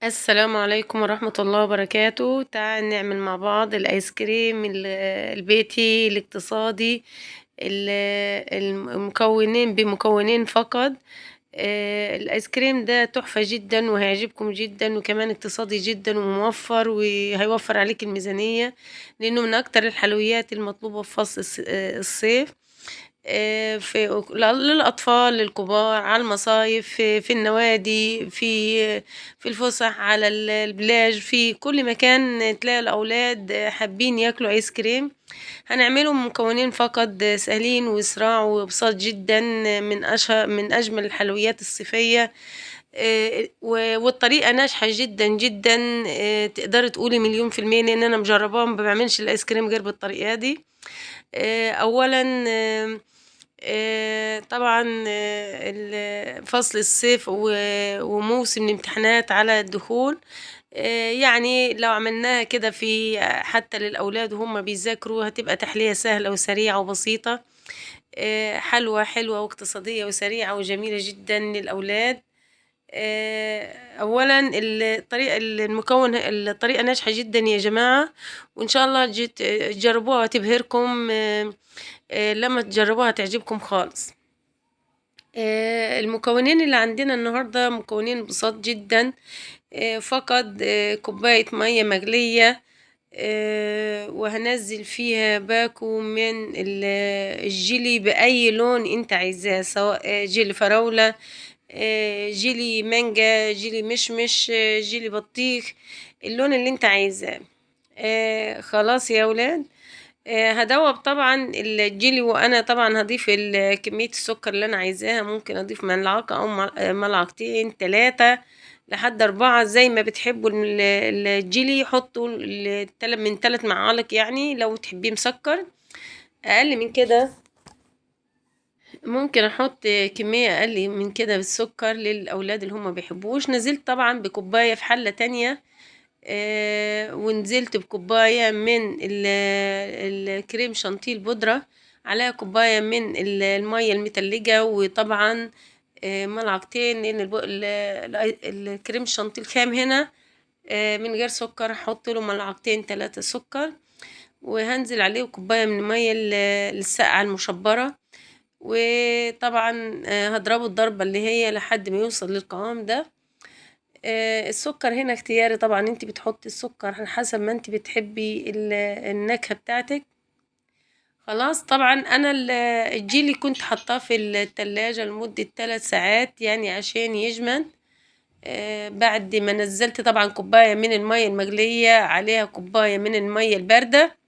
السلام عليكم ورحمة الله وبركاته. تعال نعمل مع بعض الآيس كريم البيتي الاقتصادي، المكونين بمكونين فقط. الآيس كريم ده تحفة جدا وهيعجبكم جدا، وكمان اقتصادي جدا وموفر وهيوفر عليك الميزانية، لأنه من أكتر الحلويات المطلوبة في فصل الصيف. في للأطفال، للكبار، على المصايف، في النوادي، في الفسح، على البلاج، في كل مكان تلاقي الأولاد حابين ياكلوا آيس كريم. هنعمله من مكونين فقط سهلين وسراع وبساط جدا، من أجمل الحلويات الصيفية. والطريقة ناجحة جدا جدا. تقدري تقولي 1,000,000%، لأن أنا مجرباه ما بعملش الآيس كريم غير بالطريقة دي. أولا طبعًا فصل الصيف وموسم الامتحانات على الدخول. يعني لو عملناها كده في حتى للأولاد وهُم بيذاكروا، هتبقى تحلية سهلة وسريعة وبسيطة. حلوة حلوة واقتصادية وسريعة وجميلة جدًا للأولاد. أولًا الطريقة ناجحة جدًا يا جماعة، وإن شاء الله تجربوها وهتبهركم. لمّا تجربوها هتعجبكم خالص. المكونين اللي عندنا النهارده مكونين بساط جدًا. فقط كوباية مَيّة مغلية، وهانزّل فيها باكو من الجيلي بأي لون أنت عايزاه، سواء جيلي فراولة، جيلي مانجا، جيلي مشمش، جيلي بطيخ، اللون اللي أنت عايزاه. خلاص يا ولاد. هادوّب طبعًا الجيلي، وأنا طبعًا هاضيف كمية السكر اللي أنا عايزاها، ممكن أضيف ملعقة أو ملعقتين، 3 لحد 4 زي ما بتحبوا الجيلي. حطوا من 3 معالق يعني لو تحبيه مسكّر. أقل من كده ممكن أحط كمية أقل من كده بالسكر للأولاد اللي هُم ما بيحبوش. نزلت طبعًا بكوباية في حلة تانية، ونزلت بكوباية من الكريم شانتيه البودرة، عليها كوباية من المية المتلجة، وطبعًا ملعقتين، لأن الكريم الشانتيه الخام هنا من غير سكر، هاحط له ملعقتين 3 سكر، وهانزل عليه بكوباية من المية الساقعة المشبرة. وطبعًا هاضربه الضربة اللي هي لحد ما يوصل للقوام ده. السكر هنا اختياري طبعًا، أنتِ بتحطي السكر على حسب ما أنتِ بتحبي النكهة بتاعتِك. خلاص. طبعًا أنا الجيلي كنت حاطاه في التلاجة لمدة 3 ساعات يعني عشان يجمد. بعد ما نزّلت طبعًا كوباية من المَيّة المغلية، عليها كوباية من المَيّة الباردة،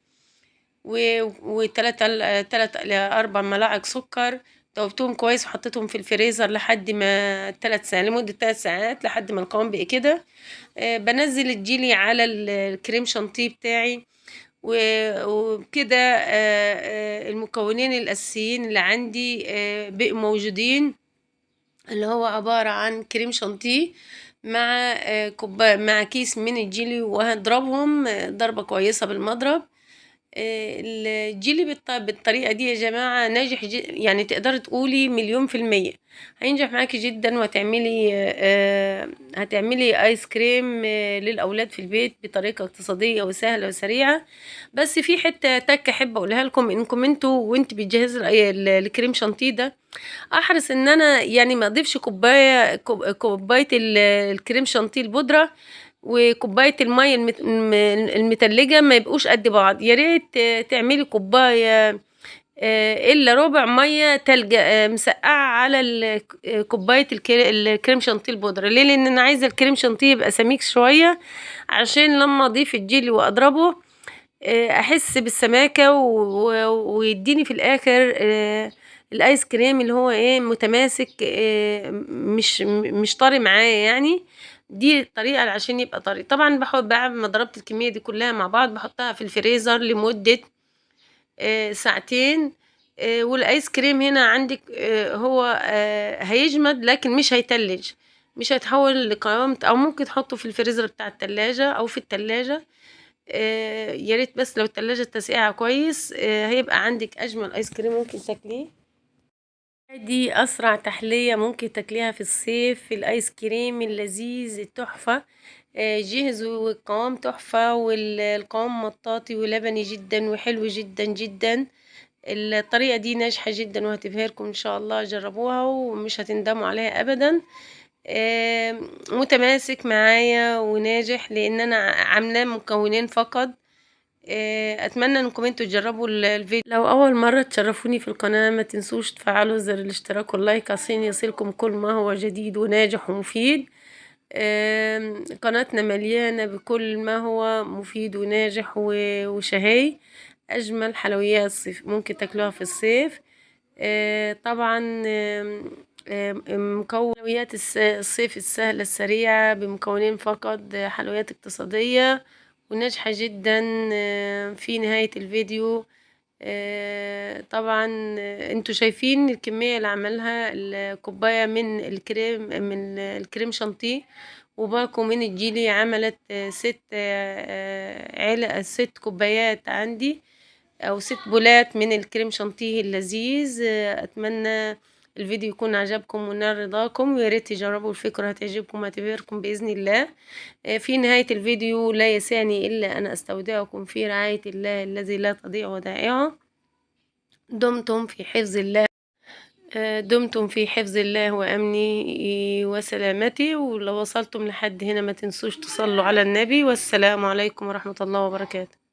و3 3 ل4 ملاعق سكر، دوبتهم كويس وحطيتهم في الفريزر لحد ما 3 ساعات، لمدة 3 ساعات لحد ما القوام بقي كده. بانزّل الجيلي على الكريم شانتيه بتاعي، وبكده المكونين الأساسيين اللي عندي بقوا موجودين، اللي هو عبارة عن كريم شانتيه مع مع كيس من الجيلي، وهاضربهم ضربة كويسة بالمضرب. الجيلي بالطريقة دي يا جماعة ناجح يعني تقدري تقولي 1,000,000%. هينجح معاكِ جدًا، هتعملي آيس كريم للأولاد في البيت بطريقة اقتصادية وسهلة وسريعة. بس في تَكّة أحب أقولها لكم، إنكم أنتم وأنتِ بتجهزي الكريم شانتيه ده، أحرص إن أنا يعني ما أضيفش كوباية الكريم شانتيه البودرة وكوباية المَيّة المتلجة ما يبقوش قد بعض. يا ريت تعملي كوباية إلا ربع مَيّة تلجة مسقعة على كوباية الكريم شانتيه البودرة. ليه؟ لإن أنا عايزة الكريم شانتيه يبقى سميك شوية، عشان لمّا أضيف الجيلي وأضربه أحس بالسماكة، ويدّيني في الآخر الآيس كريم اللي هو إيه، متماسك، مش طري معايا يعني. دي الطريقة عشان يبقى طري. طبعًا بعد ما ضربت الكمية دي كلّها مع بعض، باحطها في الفريزر لمدة ساعتين. والآيس كريم هنا عندِك هو هيجمد لكن مش هيتلّج، مش هيتحوّل لقوام، أو ممكن تحطّه في الفريزر بتاع التلاجة أو في التلاجة. يا ريت بس لو التلاجة تسقيها كويس، هيبقى عندِك أجمل آيس كريم ممكن تاكليه. دي أسرع تحلية ممكن تاكليها في الصيف، في الآيس كريم اللذيذ التحفة جهزوا والقوام تحفة، والقوام مطاطي ولبني جدا وحلو جدا جدا. الطريقة دي ناجحة جدا وهتبهركم ان شاء الله، جربوها ومش هتندموا عليها ابدا. متماسك معايا وناجح لان انا عاملاه مكونين فقط. اتمنى انكم انتوا تجربوا الفيديو. لو اول مرة تشرفوني في القناة ما تنسوش تفعلوا زر الاشتراك واللايك عشان يصلكم كل ما هو جديد وناجح ومفيد. قناتنا مليانة بكل ما هو مفيد وناجح وشهي. أجمل حلويات صيف ممكن تاكلوها في الصيف. طبعا مكون حلويات الصيف السهلة السريعة بمكونين فقط، حلويات اقتصادية وناجحة جدا. في نهاية الفيديو طبعا انتوا شايفين الكمية اللي عملها الكوباية من الكريم شانتيه، وباكو من الجيلي عملت 6 كوبايات عندي او 6 بولات من الكريم شانتيه اللذيذ. اتمنى الفيديو يكون عجبكم ونال رضاكم، ويا ريت تجربوا الفكرة هتعجبكم وهتبهركم بإذن الله. في نهاية الفيديو لا يسعني إلا أن أستودعكم في رعاية الله الذي لا تضيع ودائعه. دمتم في حفظ الله. دمتم في حفظ الله وأمنه وسلامته. ولو وصلتم لحد هنا ما تنسوش تصلوا على النبي، والسلام عليكم ورحمة الله وبركاته.